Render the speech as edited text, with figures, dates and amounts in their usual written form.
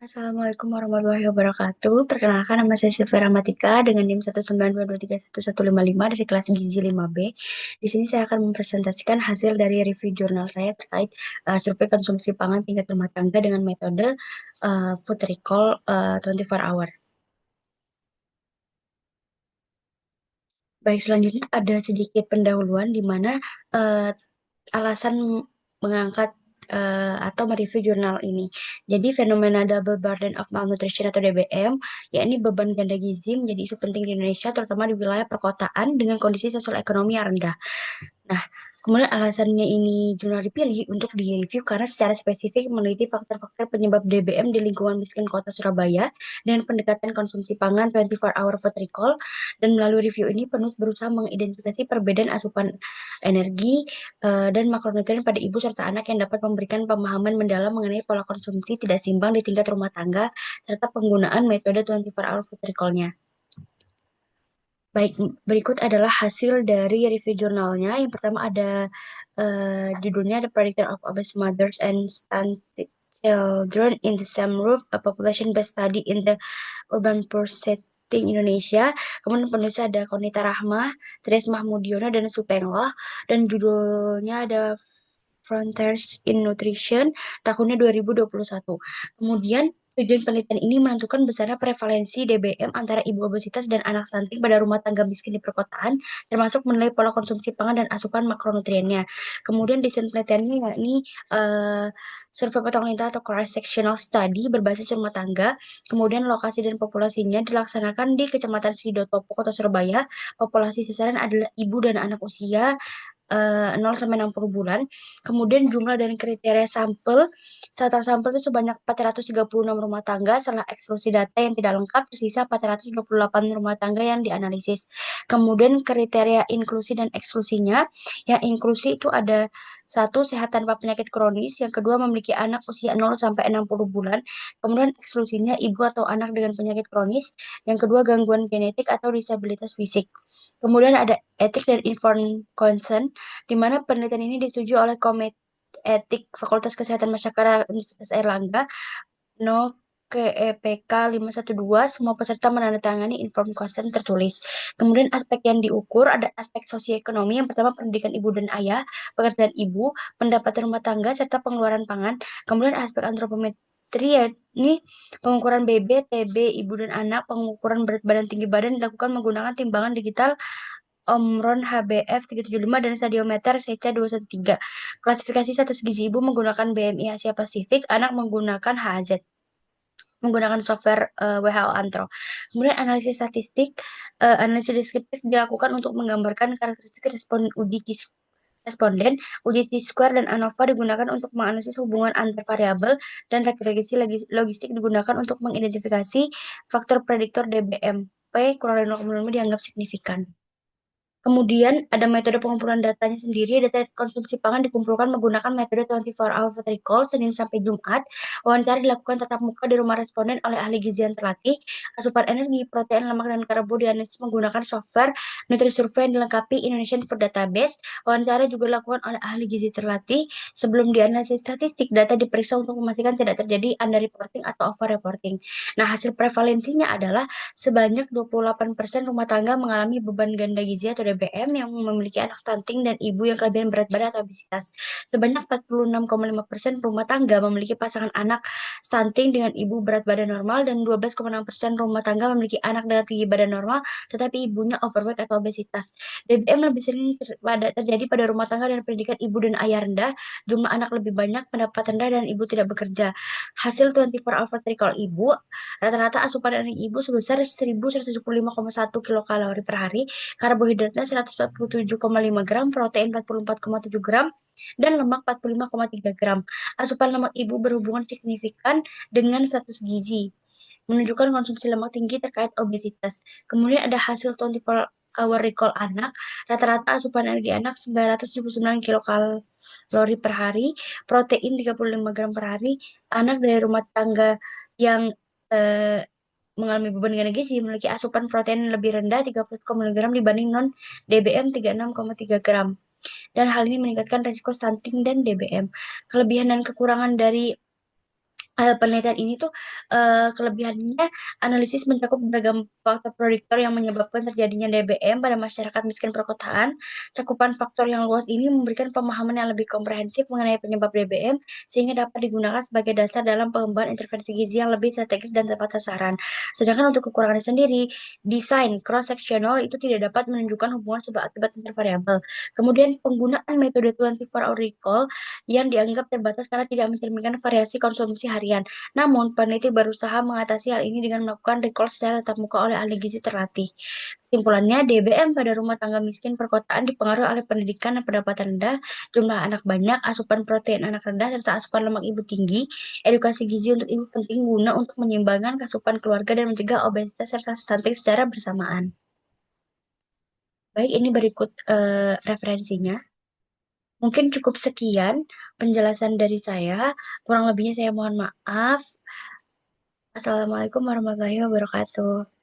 Assalamualaikum warahmatullahi wabarakatuh. Perkenalkan nama saya Silvia Rahmatika dengan NIM 192231155 dari kelas Gizi 5B. Di sini saya akan mempresentasikan hasil dari review jurnal saya terkait survei konsumsi pangan tingkat rumah tangga dengan metode food recall 24 hours. Baik, selanjutnya ada sedikit pendahuluan di mana eh, alasan mengangkat atau mereview jurnal ini. Jadi fenomena double burden of malnutrition atau DBM, yakni beban ganda gizi menjadi isu penting di Indonesia, terutama di wilayah perkotaan dengan kondisi sosial ekonomi yang rendah. Nah, kemudian alasannya ini jurnal dipilih untuk direview karena secara spesifik meneliti faktor-faktor penyebab DBM di lingkungan miskin kota Surabaya dengan pendekatan konsumsi pangan 24 hour food recall, dan melalui review ini penulis berusaha mengidentifikasi perbedaan asupan energi dan makronutrien pada ibu serta anak yang dapat memberikan pemahaman mendalam mengenai pola konsumsi tidak seimbang di tingkat rumah tangga serta penggunaan metode 24 hour food recall-nya. Baik, berikut adalah hasil dari review jurnalnya. Yang pertama ada judulnya The Predictor of Obese Mothers and Stunted Children in the Same Roof, a Population-Based Study in the Urban Poor Setting Indonesia. Kemudian penulisnya ada Konita Rahma, Tres Mahmudiono, dan Supengloh. Dan judulnya ada Frontiers in Nutrition tahunnya 2021. Kemudian tujuan penelitian ini menentukan besarnya prevalensi DBM antara ibu obesitas dan anak stunting pada rumah tangga miskin di perkotaan, termasuk menilai pola konsumsi pangan dan asupan makronutriennya. Kemudian desain penelitiannya yakni survei potong lintah atau cross sectional study berbasis rumah tangga. Kemudian lokasi dan populasinya dilaksanakan di Kecamatan Sidotopo, Kota Surabaya. Populasi sasaran adalah ibu dan anak usia 0 sampai 60 bulan. Kemudian jumlah dan kriteria sampel, starter sampel itu sebanyak 436 rumah tangga, setelah eksklusi data yang tidak lengkap, tersisa 428 rumah tangga yang dianalisis. Kemudian kriteria inklusi dan eksklusinya, yang inklusi itu ada satu, sehat tanpa penyakit kronis, yang kedua memiliki anak usia 0 sampai 60 bulan, kemudian eksklusinya ibu atau anak dengan penyakit kronis, yang kedua gangguan genetik atau disabilitas fisik. Kemudian ada etik dan informed consent, di mana penelitian ini disetujui oleh Komite Etik Fakultas Kesehatan Masyarakat Universitas Airlangga, No KEPK 512, semua peserta menandatangani informed consent tertulis. Kemudian aspek yang diukur ada aspek sosioekonomi, yang pertama pendidikan ibu dan ayah, pekerjaan ibu, pendapatan rumah tangga, serta pengeluaran pangan. Kemudian aspek antropometri, yakni pengukuran BB, TB, ibu dan anak, pengukuran berat badan tinggi badan dilakukan menggunakan timbangan digital Omron HbF 375 dan stadiometer Seca 213. Klasifikasi status gizi ibu menggunakan BMI Asia Pasifik, anak menggunakan HZ, menggunakan software WHO Antro. Kemudian analisis statistik, analisis deskriptif dilakukan untuk menggambarkan karakteristik responden. Uji T-square dan ANOVA digunakan untuk menganalisis hubungan antar variabel, dan regresi logistik digunakan untuk mengidentifikasi faktor prediktor DBMP kurang dari 0,5 dianggap signifikan. Kemudian ada metode pengumpulan datanya sendiri. Data konsumsi pangan dikumpulkan menggunakan metode 24 hour food recall Senin sampai Jumat. Wawancara dilakukan tatap muka di rumah responden oleh ahli gizi yang terlatih. Asupan energi, protein, lemak, dan karbo dianalisis menggunakan software NutriSurvey yang dilengkapi Indonesian Food Database. Wawancara juga dilakukan oleh ahli gizi terlatih. Sebelum dianalisis statistik, data diperiksa untuk memastikan tidak terjadi underreporting atau overreporting. Nah, hasil prevalensinya adalah sebanyak 28% rumah tangga mengalami beban ganda gizi atau DBM yang memiliki anak stunting dan ibu yang kelebihan berat badan atau obesitas. Sebanyak 46,5% rumah tangga memiliki pasangan anak stunting dengan ibu berat badan normal, dan 12,6% rumah tangga memiliki anak dengan tinggi badan normal tetapi ibunya overweight atau obesitas. DBM lebih sering terjadi pada rumah tangga dan pendidikan ibu dan ayah rendah, jumlah anak lebih banyak, pendapat rendah, dan ibu tidak bekerja. Hasil 24 hour recall ibu, rata-rata asupan energi ibu sebesar 1175,1 kilokalori per hari, karbohidratnya 147,5 gram, protein 44,7 gram, dan lemak 45,3 gram. Asupan lemak ibu berhubungan signifikan dengan status gizi, menunjukkan konsumsi lemak tinggi terkait obesitas. Kemudian ada hasil 24 hour recall anak, rata-rata asupan energi anak 979 kilokalori per hari, protein 35 gram per hari. Anak dari rumah tangga yang eh, mengalami beban ganda gizi memiliki asupan protein lebih rendah 30 gram dibanding non DBM 36,3 gram. Dan hal ini meningkatkan risiko stunting dan DBM. Kelebihan dan kekurangan dari Penelitian ini tuh kelebihannya analisis mencakup beragam faktor prediktor yang menyebabkan terjadinya DBM pada masyarakat miskin perkotaan. Cakupan faktor yang luas ini memberikan pemahaman yang lebih komprehensif mengenai penyebab DBM sehingga dapat digunakan sebagai dasar dalam pengembangan intervensi gizi yang lebih strategis dan tepat sasaran. Sedangkan untuk kekurangannya sendiri, desain cross-sectional itu tidak dapat menunjukkan hubungan sebab akibat antar variabel. Kemudian penggunaan metode 24 hour recall yang dianggap terbatas karena tidak mencerminkan variasi konsumsi harian. Namun, peneliti berusaha mengatasi hal ini dengan melakukan recall secara tatap muka oleh ahli gizi terlatih. Kesimpulannya, DBM pada rumah tangga miskin perkotaan dipengaruhi oleh pendidikan dan pendapatan rendah, jumlah anak banyak, asupan protein anak rendah, serta asupan lemak ibu tinggi. Edukasi gizi untuk ibu penting guna untuk menyeimbangkan asupan keluarga dan mencegah obesitas serta stunting secara bersamaan. Baik, ini berikut referensinya. Mungkin cukup sekian penjelasan dari saya. Kurang lebihnya saya mohon maaf. Assalamualaikum warahmatullahi wabarakatuh.